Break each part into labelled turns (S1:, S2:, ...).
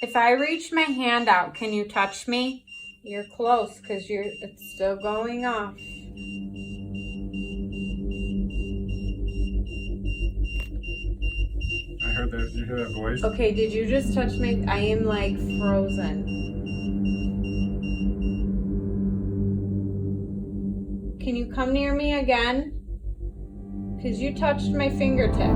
S1: If I reach my hand out, can you touch me? You're close because it's still going off.
S2: I heard that. You hear that voice?
S1: Okay, did you just touch me? I am like frozen. Can you come near me again? Because you touched my fingertip.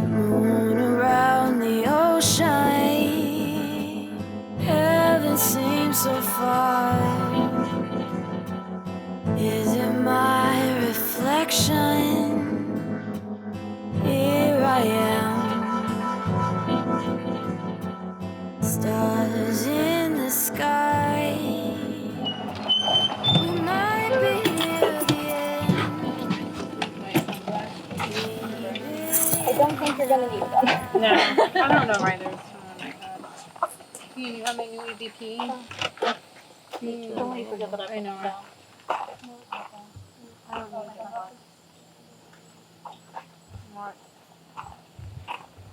S3: Moon around the ocean, heaven seems so far. Is it my reflection? Here I am, stars in the sky. We might be near the end.
S4: I don't think you're gonna need them.
S1: No, I don't know why there's some in my head. You have my new EVP?
S4: Don't forget that
S1: I know.
S4: I don't know.
S1: What?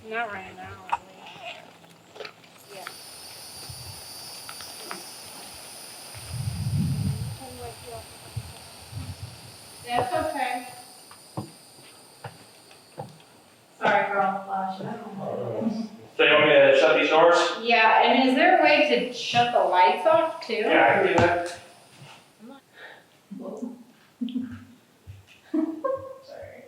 S1: Not right now, at least. Yeah. That's okay. Sorry for all the flashing.
S5: So you want me to shut these doors?
S1: Yeah, and is there a way to shut the lights off too?
S5: Yeah, I can do that.
S1: Sorry.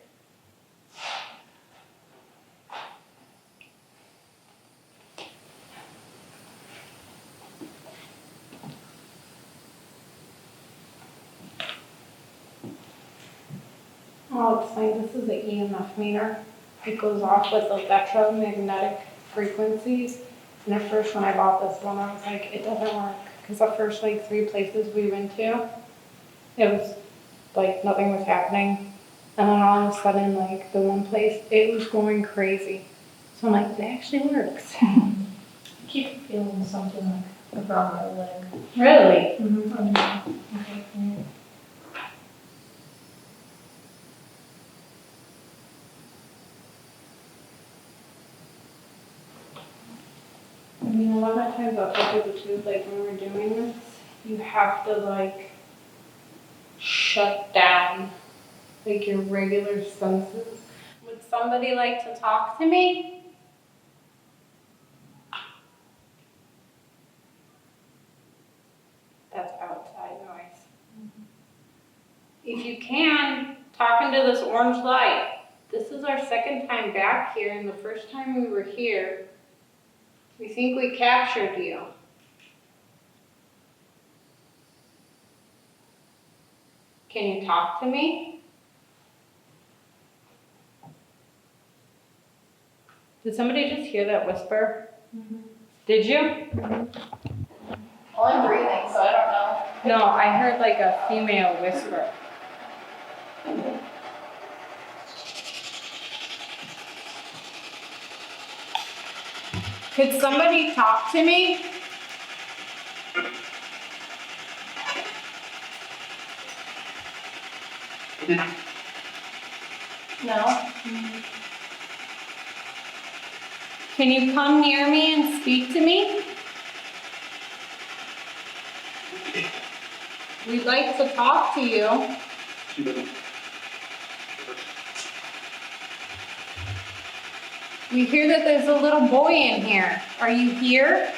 S1: I'll explain. This is the EMF meter. It goes off with electromagnetic frequencies. And at first when I bought this one, I was like, it doesn't work. Because the first like 3 places we went to, it was like nothing was happening. And then all of a sudden, like the one place, it was going crazy. So I'm like, it actually works.
S4: I keep feeling something like around my leg.
S1: Really?
S4: Mm-hmm.
S1: I mean, a lot of times I'll tell people too, like when we're doing this, you have to like shut down like your regular senses. Would somebody like to talk to me? That's outside noise. If you can, talk into this orange light. This is our second time back here, and the first time we were here, we think we captured you. Can you talk to me? Did somebody just hear that whisper?
S4: Mm-hmm.
S1: Did you?
S4: Well, I'm breathing, so I don't know.
S1: No, I heard like a female whisper. Could somebody talk to me?
S4: No.
S1: Can you come near me and speak to me? We'd like to talk to you. We hear that there's a little boy in here. Are you here?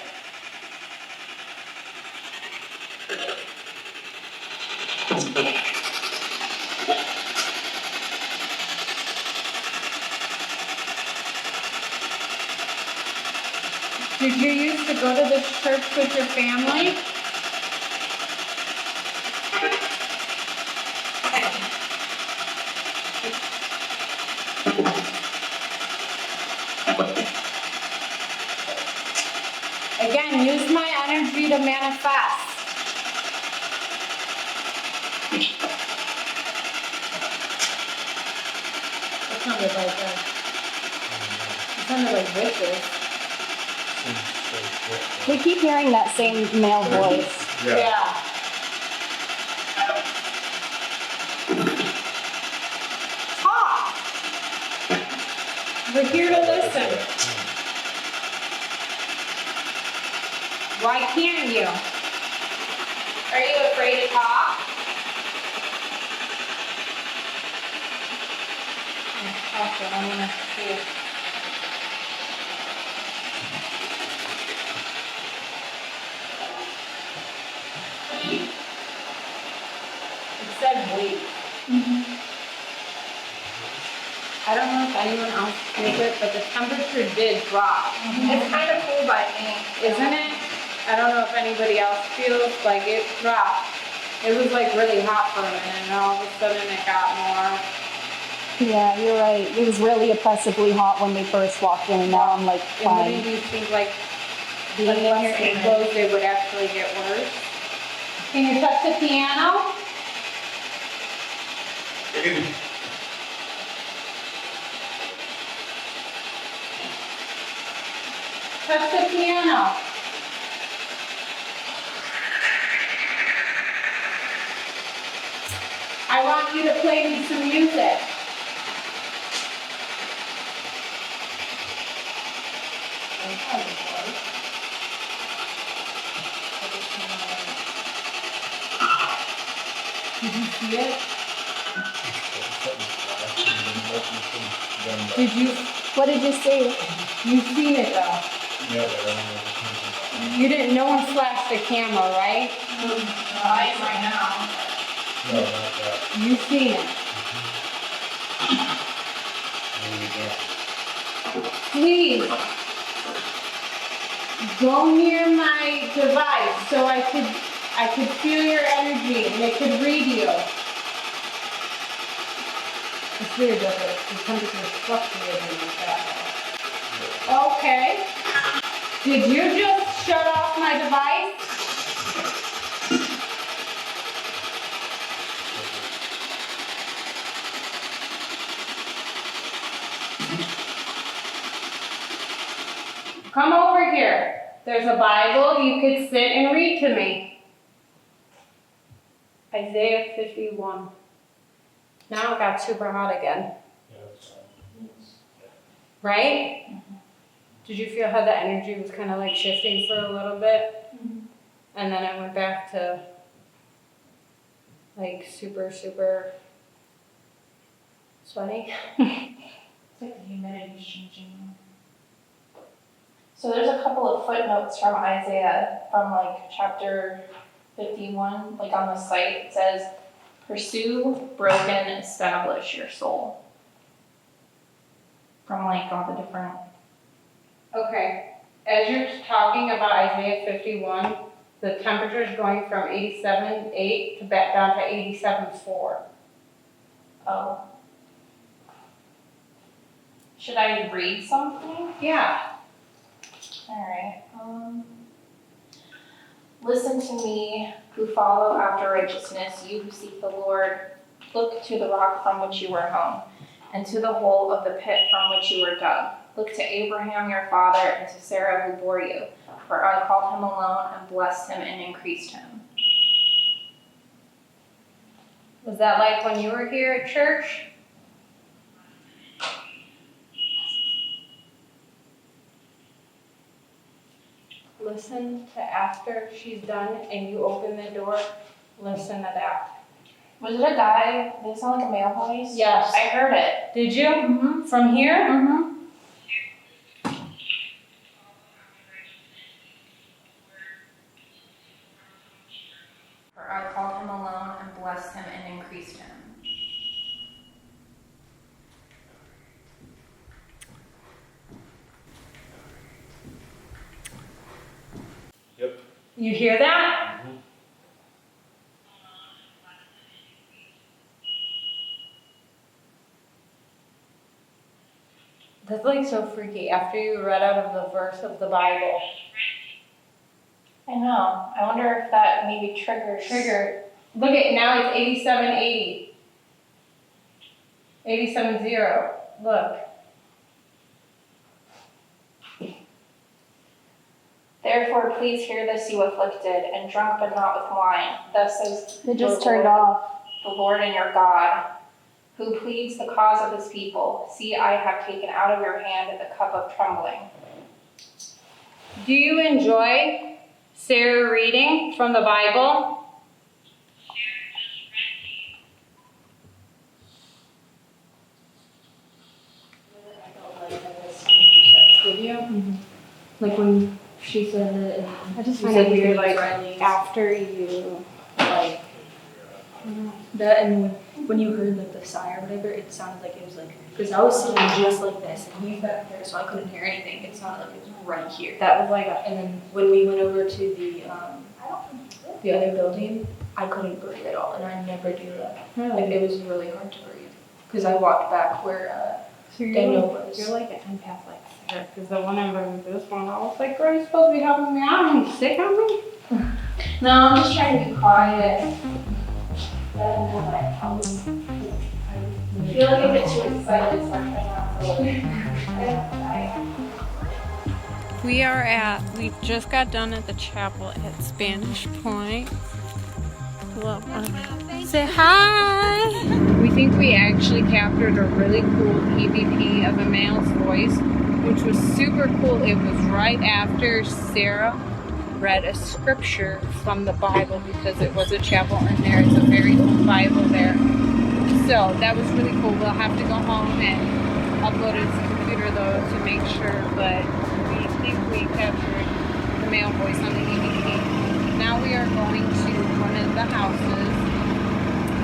S1: Did you used to go to this church with your family? manifest. It sounded like it sounded like witches.
S2: We keep hearing that same male voice.
S1: Yeah. Talk. We're here to listen. Why can't you? Are you afraid to talk? Okay, I'm gonna see. It said wait. I don't know if anyone else feels it, but the temperature did drop.
S4: It's kind of cool by me.
S1: Isn't it? I don't know if anybody else feels like it dropped. It was like really hot for a minute and all of a sudden it got more.
S2: Yeah, you're right. It was really oppressively hot when we first walked in, and now I'm like
S1: And
S2: fine.
S1: wouldn't you think like being in your enclosed, they would actually get worse? Can you touch the piano? Touch the piano. I want you to play me some music. Did you see it? Did you?
S2: What did you say?
S1: You seen it though? You didn't, no one flashed the camera, right?
S4: I am right now.
S1: You seen it. Please, go near my device so I could feel your energy and it could read you. It's weird that the temperature is fluctuating like that. Okay. Did you just shut off my device? Come over here. There's a Bible. You could sit and read to me. Isaiah 51. Now it got super hot again. Right? Did you feel how the energy was kind of like shifting for a little bit? And then it went back to like super, super sweaty?
S4: It's like the humidity's changing. So there's a couple of footnotes from Isaiah from like chapter 51, like on the site. It says, pursue, broken, establish your soul. From like all the different.
S1: Okay, as you're talking about Isaiah 51, the temperature is going from 87.8 to back down to 87.4.
S4: Oh. Should I read something?
S1: Yeah.
S4: Alright. Listen to me, who follow after righteousness, you who seek the Lord. Look to the rock from which you were hewn, and to the hole of the pit from which you were dug. Look to Abraham your father, and to Sarah who bore you. For I called him alone, and blessed him, and increased him.
S1: Was that like when you were here at church? Listen to after she's done and you open the door, listen to that.
S4: Was it a guy? Did it sound like a male voice?
S1: Yes.
S4: I heard it.
S1: Did you? From here?
S4: For I called him alone, and blessed him, and increased him.
S1: You hear that? That's like so freaky after you read out of the verse of the Bible.
S4: I know. I wonder if that maybe triggers.
S1: Trigger. Look at, now it's 8780. 870. Look.
S4: Therefore, please hear this, you afflicted, and drunk but not with wine. Thus says
S2: It just
S4: the
S2: turned
S4: Lord,
S2: off.
S4: the Lord and your God, who pleads the cause of his people. See, I have taken out of your hand the cup of trembling.
S1: Do you enjoy Sarah reading from the Bible? Video? Like when she said it, I just find it weird, like, after you, like,
S6: That and when you heard like the sigh or whatever, it sounded like it was like, because I was sitting just like this and he's back there, so I couldn't hear anything. It sounded like it was right here.
S1: that was like a,
S6: And then when we went over to the other building, I couldn't breathe at all, and I never do that. Like it was really hard to breathe because I walked back where
S1: so
S6: Daniel was.
S1: you're like an empath like Sarah, because the one I remember this one, I was like, girl, you're supposed to be helping me out, are you sick on me?
S4: No, I'm just trying to be quiet. I feel like I get too excited, so I'm trying not to.
S1: We just got done at the chapel at Spanish Point. Hello. Say hi! We think we actually captured a really cool EVP of a male's voice, which was super cool. It was right after Sarah read a scripture from the Bible, because it was a chapel and there is a very old Bible there. So that was really cool. We'll have to go home and upload it to the computer though to make sure, but we think we captured the male voice on the EVP. Now we are going to one of the houses.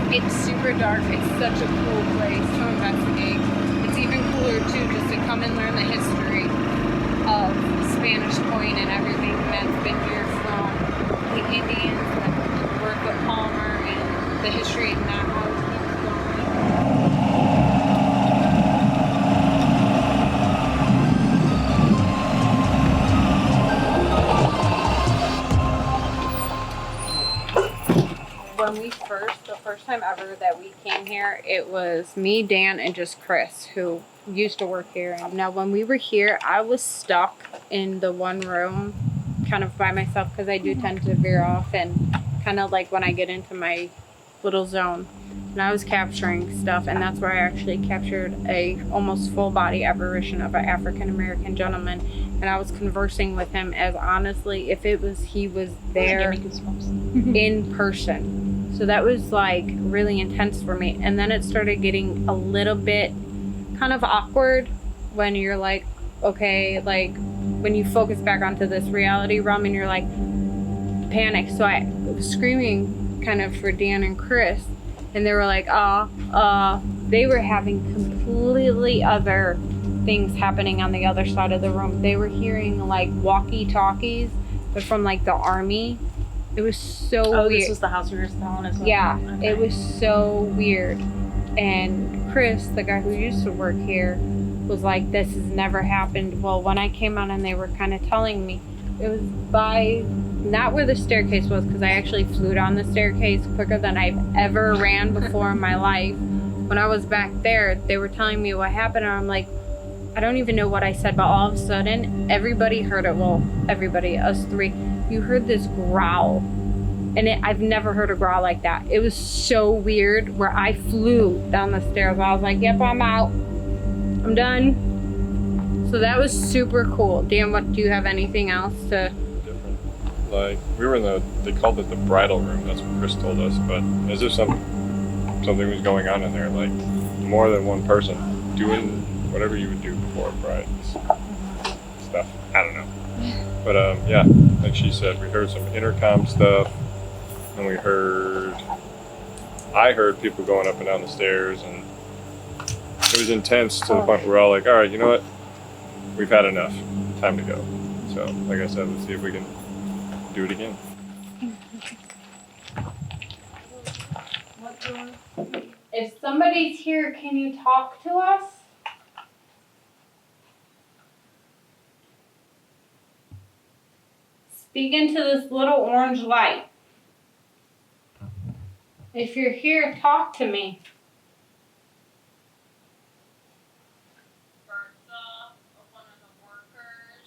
S1: It's super dark. It's such a cool place to investigate. It's even cooler too just to come and learn the history of Spanish Point and everything that's been here from the Indians and the work with Palmer and the history in that house. When the first time ever that we came here, it was me, Dan, and just Chris, who used to work here. And now when we were here, I was stuck in the one room kind of by myself, because I do tend to veer off and kind of like when I get into my little zone. And I was capturing stuff, and that's where I actually captured a almost full body apparition of an African American gentleman. And I was conversing with him as honestly if it was he was there in person. So that was like really intense for me. And then it started getting a little bit kind of awkward when you're like, okay, like when you focus back onto this reality realm and you're like panic. So I was screaming kind of for Dan and Chris, and they were like, they were having completely other things happening on the other side of the room. They were hearing like walkie-talkies, but from like the army. It was so weird.
S6: This was the house we were telling as well.
S1: Yeah,
S6: Okay.
S1: it was so weird. And Chris, the guy who used to work here, was like, this has never happened. Well, when I came out and they were kind of telling me, it was by, not where the staircase was, because I actually flew down the staircase quicker than I've ever ran before in my life. When I was back there, they were telling me what happened, and I'm like, I don't even know what I said, but all of a sudden, everybody heard it. Well, everybody, us three, you heard this growl. And I've never heard a growl like that. It was so weird, where I flew down the stairs. I was like, yep, I'm out. I'm done. So that was super cool. Dan, what, do you have anything else to?
S7: Different. Like, we were in they called it the bridal room. That's what Chris told us. But as if something was going on in there. Like, more than one person doing whatever you would do before a bride stuff. I don't know. But yeah, like she said, we heard some intercom stuff, and I heard people going up and down the stairs, and it was intense to the point where we're all like, all right, you know what? We've had enough. Time to go. So, like I said, let's see if we can do it again.
S1: If somebody's here, can you talk to us? speak into this little orange light. If you're here, talk to me.
S4: Bertha, or one of the workers,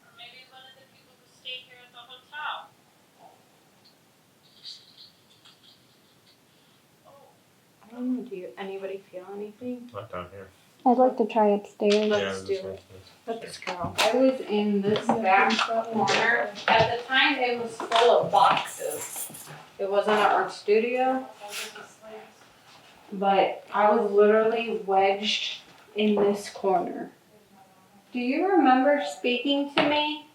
S4: or maybe one of the people who stay here at the hotel.
S1: I don't know, do anybody feel anything?
S7: Not down here.
S2: I'd like to try upstairs.
S1: Let's do it. Let's go. I was in this back corner. At the time, it was full of boxes. It wasn't an art studio, but I was literally wedged in this corner. Do you remember speaking to me?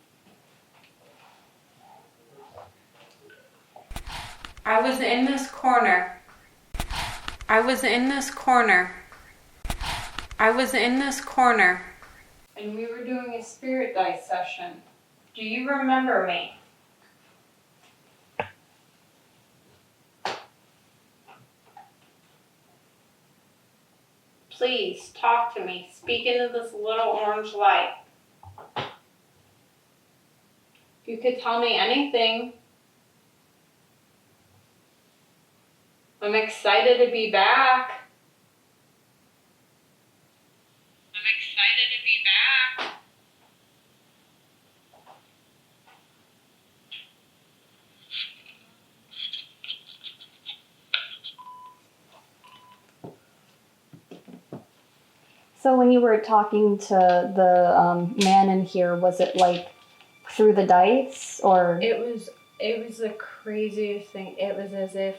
S1: I was in this corner. I was in this corner. I was in this corner. And we were doing a spirit dice session. Do you remember me? Please talk to me. Speak into this little orange light. You could tell me anything. I'm excited to be back. I'm excited to be back.
S2: So when you were talking to the man in here, was it like through the dice or?
S1: It was the craziest thing. It was as if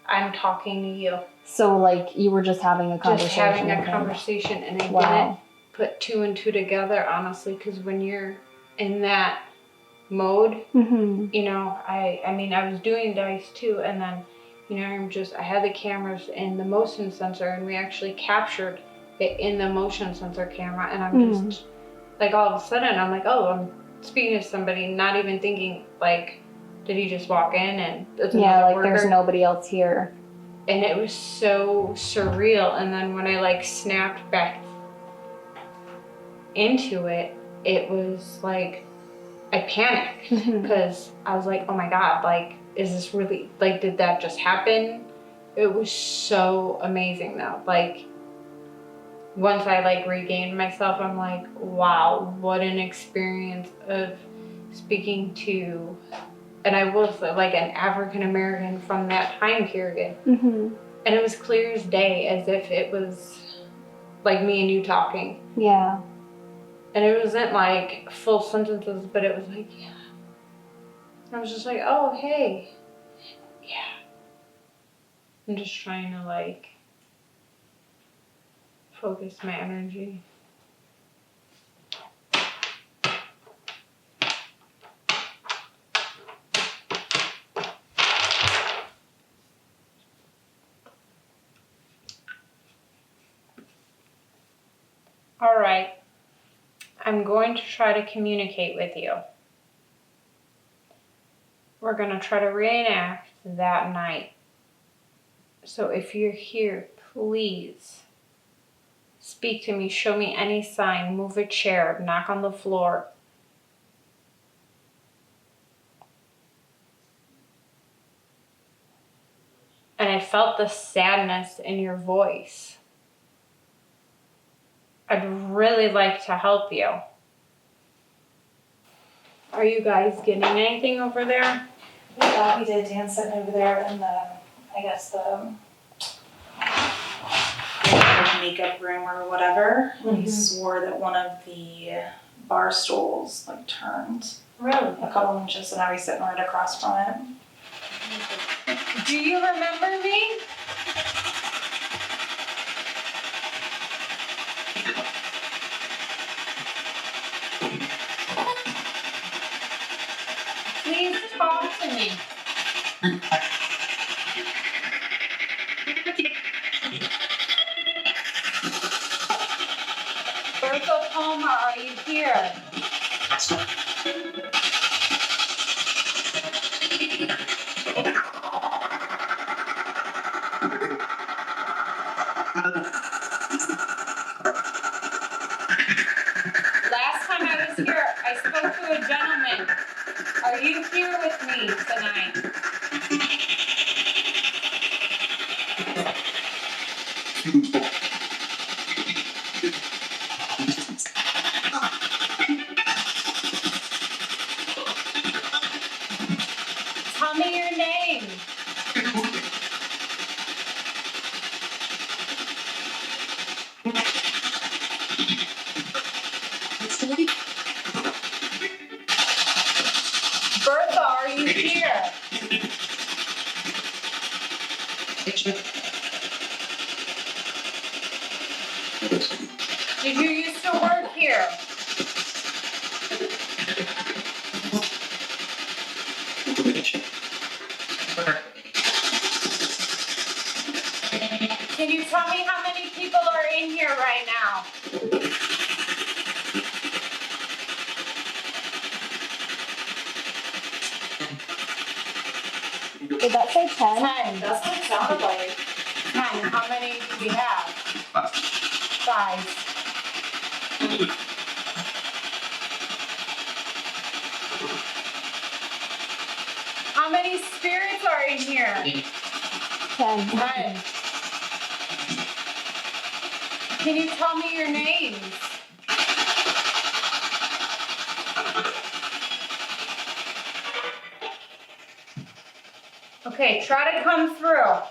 S1: I'm talking to you.
S2: So like you were just having a conversation.
S1: Just having a
S2: with him.
S1: conversation, and I
S2: Wow.
S1: didn't put two and two together, honestly, because when you're in that mode,
S2: Mm-hmm.
S1: you know, I mean, I was doing dice too, and then, you know, I had the cameras and the motion sensor, and we actually captured it in the motion sensor camera, and I'm just, like, all of a sudden, I'm like, oh, I'm speaking to somebody, not even thinking, like, did he just walk in and it's
S2: Yeah,
S1: another
S2: like
S1: worker?
S2: there's nobody else here.
S1: And it was so surreal, and then when I, like, snapped back into it, it was, like, I panicked,
S2: Mhm.
S1: because I was like, oh my God, like, is this really, like, did that just happen? It was so amazing though. Like, once I, like, regained myself, I'm like, wow, what an experience of speaking to, and I was like an African American from that time period.
S2: Mm-hmm.
S1: And it was clear as day, as if it was like me and you talking.
S2: Yeah.
S1: And it wasn't like full sentences, but it was like, yeah. I was just like, oh, hey. Yeah. I'm just trying to, like, focus my energy. All right. I'm going to try to communicate with you. We're going to try to reenact that night. So if you're here, please speak to me, show me any sign, move a chair, knock on the floor. And I felt the sadness in your voice. I'd really like to help you. Are you guys getting anything over there?
S8: Yeah, we did. Dan sitting over there in the, I guess the makeup room or whatever. And he swore that one of the bar stools like turned
S1: Really?
S8: a couple inches, so now he's sitting right across from it.
S1: Do you remember me? Please talk to me. Bertha Palmer, are you here? Last time I was here, I spoke to a gentleman with me tonight. Tell me your name. Bertha, are you here? Did you used to work here? Can you tell me how many people are in here right now?
S2: Did that say 10?
S1: 10.
S8: That's what it sounded like.
S1: 10. How many do we have? 5. How many spirits are in here?
S2: 10.
S1: 10. Can you tell me your names? Okay, try to come through.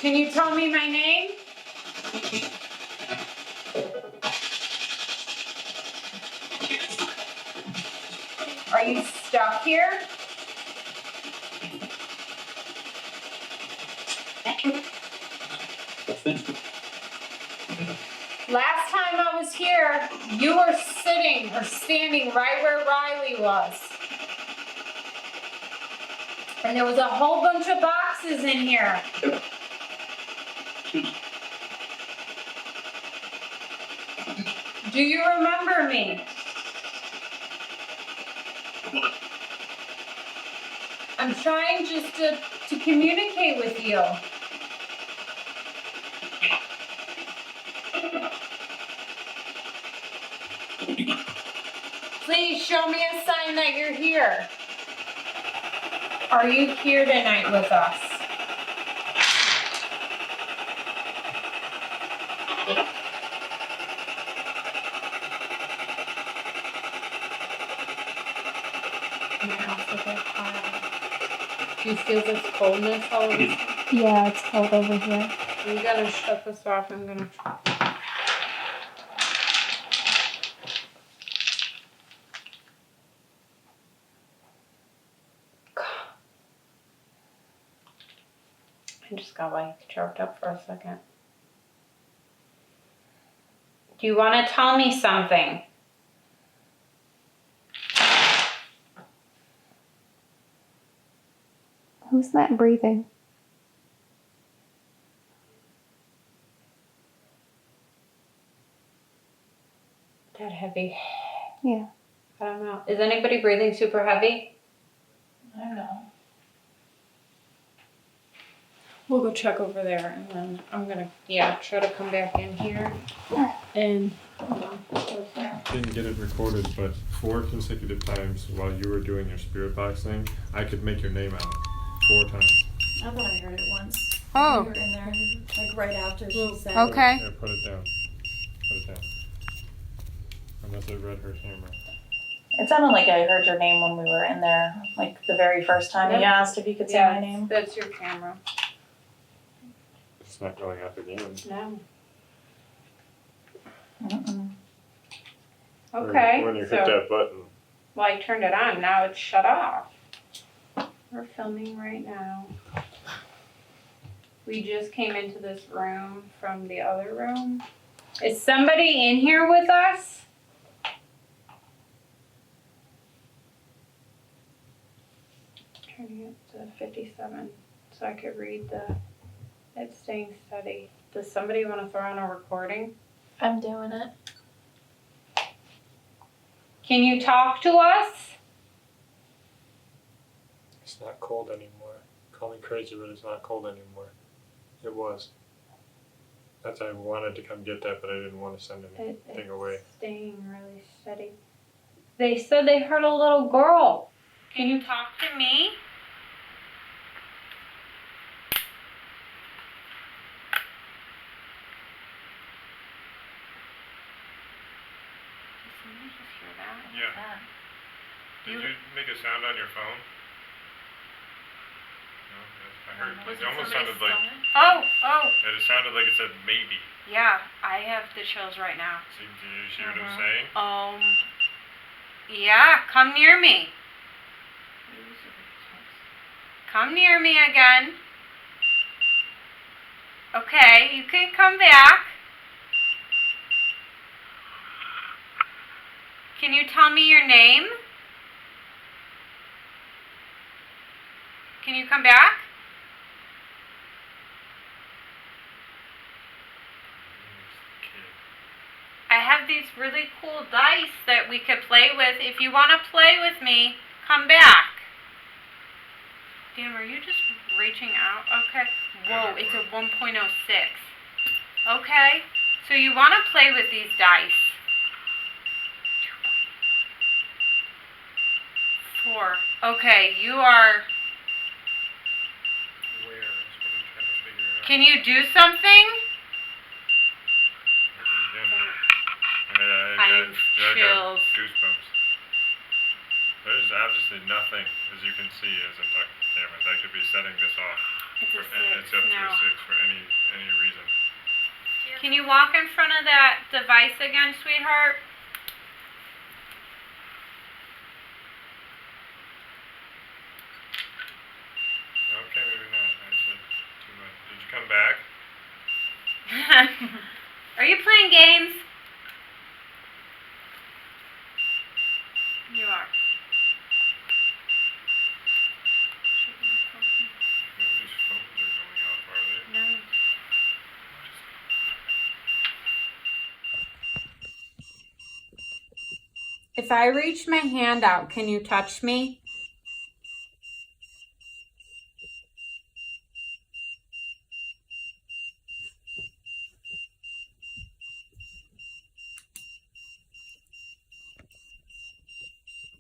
S1: Can you tell me my name? Are you stuck here? Last time I was here, you were sitting or standing right where Riley was. And there was a whole bunch of boxes in here. Do you remember me? I'm trying just to communicate with you. Please show me a sign that you're here. Are you here tonight with us? Do you feel this coldness all over?
S2: Yeah, it's cold over here.
S1: I'm gonna shut this off. I'm gonna. I just got like choked up for a second. Do you want to tell me something?
S2: Who's that breathing?
S1: That heavy.
S2: Yeah.
S1: I don't know. Is anybody breathing super heavy?
S8: I don't know.
S1: We'll go check over there and then I'm gonna, try to come back in here. And,
S7: Didn't get it recorded, but 4 consecutive times while you were doing your spirit box thing, I could make your name out 4 times.
S8: I thought I heard it once.
S1: Oh.
S8: You were in there, like right after she said.
S1: Okay.
S7: Yeah, put it down. Put it down. Unless I read her camera.
S8: It sounded like I heard your name when we were in there, like the very first time you asked if you could say my name.
S1: That's your camera.
S7: It's not going out again.
S1: No.
S8: Mm-mm.
S1: Okay.
S7: When you hit
S1: so,
S7: that button.
S1: well, I turned it on. Now it's shut off. We're filming right now. We just came into this room from the other room. Is somebody in here with us? Turning it to 57 so I could read it's staying steady. Does somebody want to throw on a recording?
S4: I'm doing it.
S1: Can you talk to us?
S7: It's not cold anymore. call me crazy, but it's not cold anymore. It was. That's I wanted to come get that, but I didn't want to send anything away.
S1: Staying really steady. They said they heard a little girl. Can you talk to me? Did somebody just hear that?
S7: Yeah. Did you make a sound on your phone? No, I heard.
S1: Was
S7: It
S1: it
S7: almost
S1: somebody's
S7: sounded like.
S1: stomach? Oh.
S7: It sounded like it said maybe.
S1: Yeah, I have the chills right now.
S7: See, do you see what I'm saying?
S1: Yeah, come near me. Come near me again. Okay, you can come back. Can you tell me your name? Can you come back? I have these really cool dice that we could play with. If you want to play with me, come back. Dan, were you just reaching out? Okay. Whoa, it's a 1.06. Okay. So you want to play with these dice. 4. Okay, you are...
S7: Where is what I'm trying to figure out.
S1: Can you do something?
S7: I got
S1: chills.
S7: goosebumps. There's obviously nothing, as you can see, as I'm talking to the camera, that could be setting this off.
S1: It's a 6
S7: It's up to
S1: now.
S7: a 6 for any reason.
S1: Can you walk in front of that device again, sweetheart?
S7: Okay, maybe not. I said too much. Did you come back?
S1: Are you playing games? You are.
S7: Nobody's phones are going off, are they?
S1: No. If I reach my hand out, can you touch me?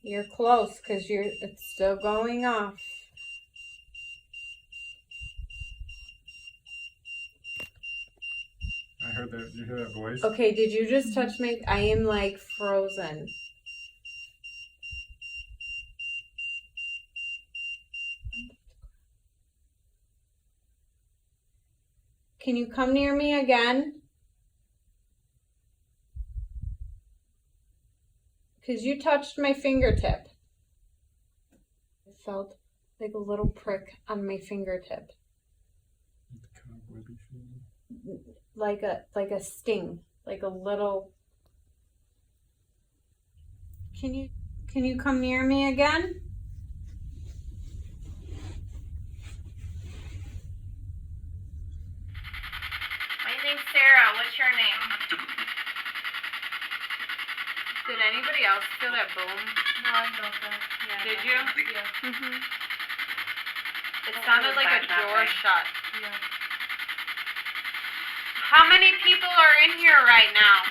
S1: You're close because it's still going off.
S7: I heard that. You hear that voice?
S1: Okay, did you just touch me? I am like frozen. Can you come near me again? Because you touched my fingertip. I felt like a little prick on my fingertip. Like a sting. Like a little... Can you come near me again? My name's Sarah. What's your name? Did anybody else feel that boom?
S6: No, I felt that.
S1: Yeah. Did you?
S6: Yeah.
S2: Mm-hmm.
S1: It sounded like a door shut.
S6: Yeah.
S1: How many people are in here right now?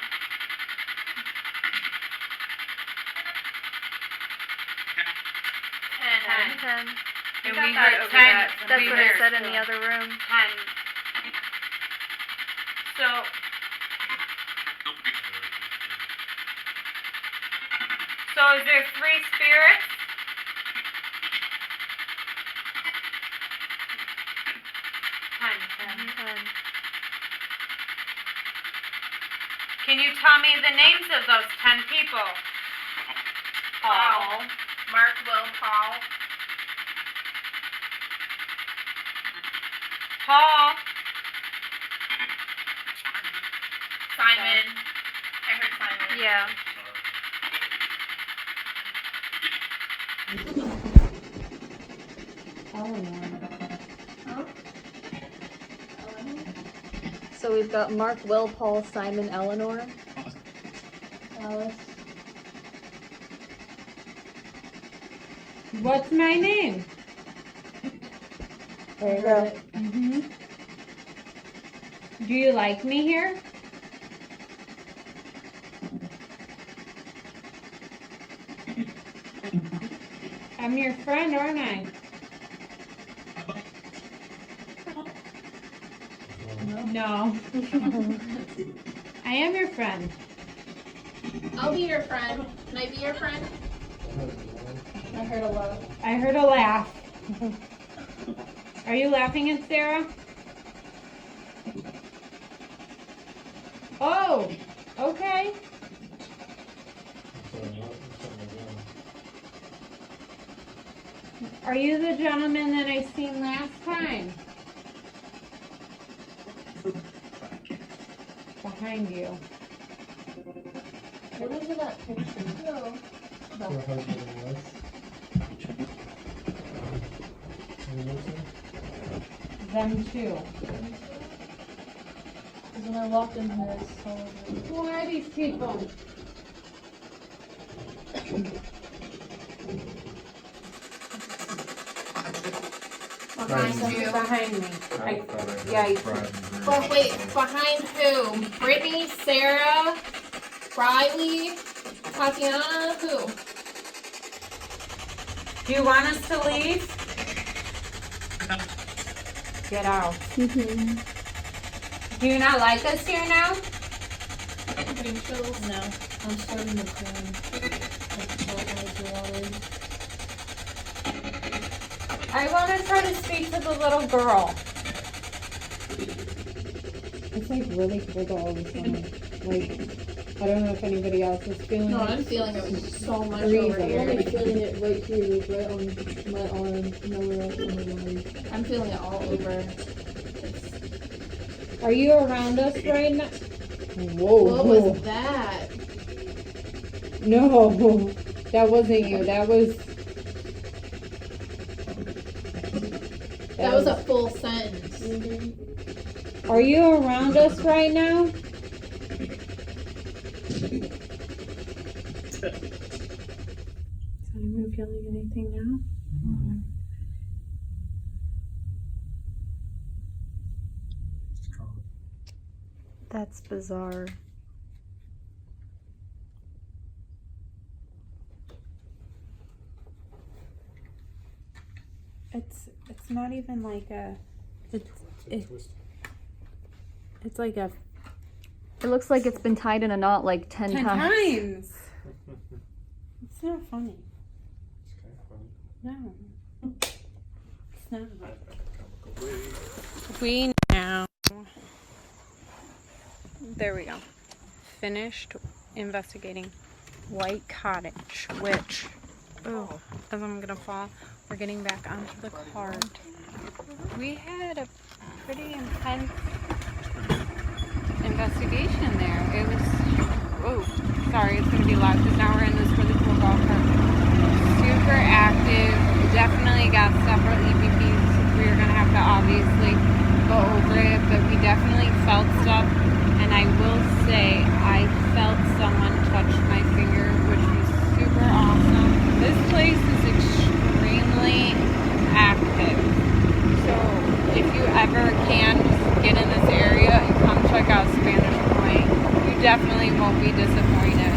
S1: 10.
S2: 10.
S1: And
S6: got
S1: we
S6: that
S1: heard
S6: over
S1: 10.
S6: that.
S2: That's
S1: We
S2: what I
S1: heard
S2: said in the other room.
S1: 10. So is there 3 spirits? 10. Can you tell me the names of those 10 people?
S4: Paul. Mark, Will, Paul.
S1: Paul.
S4: Simon. I heard Simon.
S2: Yeah. So we've got Mark, Will, Paul, Simon, Elenor.
S1: Alice. What's my name? There you go. Mm-hmm. Do you like me here? I'm your friend, aren't I? No. I am your friend.
S4: I'll be your friend. Can I be your friend?
S6: I heard a laugh.
S1: I heard a laugh. Are you laughing at Sarah? Oh, okay. Are you the gentleman that I seen last time? Behind you.
S6: What is in that picture? No.
S1: Them too.
S6: Because when I walked in here, I saw them.
S1: Who are these people?
S4: Behind you.
S1: Behind me.
S4: But wait, behind who? Brittany, Sarah, Riley, Tatiana, who?
S1: Do you want us to leave? Get out.
S2: Mm-hmm.
S1: Do you not like us here now?
S6: Getting chills? No. I'm starting to cry.
S1: I want to try to speak to the little girl. It's like really cold all of a sudden. Like, I don't know if anybody else is feeling
S4: No,
S1: it.
S4: I'm feeling it so much
S1: Freezing.
S4: over here.
S6: I'm feeling it right here, right on my arm, nowhere else on my leg.
S4: I'm feeling it all over.
S1: Are you around us right now? Whoa.
S4: What was that?
S1: No, that wasn't you. That was
S4: That was a full sentence.
S1: Are you around us right now? Is anyone feeling anything now?
S2: That's bizarre.
S1: It's not even like a it's like a
S2: It looks like it's been tied in a knot like 10 times.
S1: It's not funny. No. It's not. We now there we go. Finished investigating White Cottage, which as I'm gonna fall, we're getting back onto the cart. We had a pretty intense investigation there. It was sorry, it's gonna be loud because now we're in this really cool golf cart. Super active, definitely got separate EVPs. We are gonna have to obviously go over it, but we definitely felt stuff, and I will say I felt someone touch my finger, which was super awesome. This place is extremely active, so if you ever can just get in this area and come check out Spanish Point, you definitely won't be disappointed.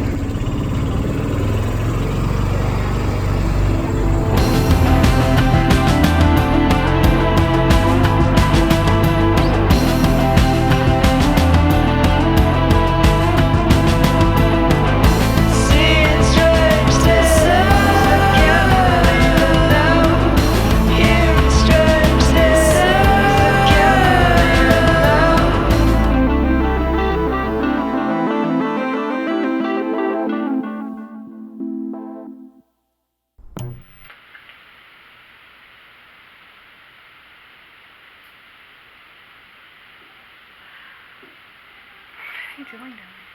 S2: What are you doing down there?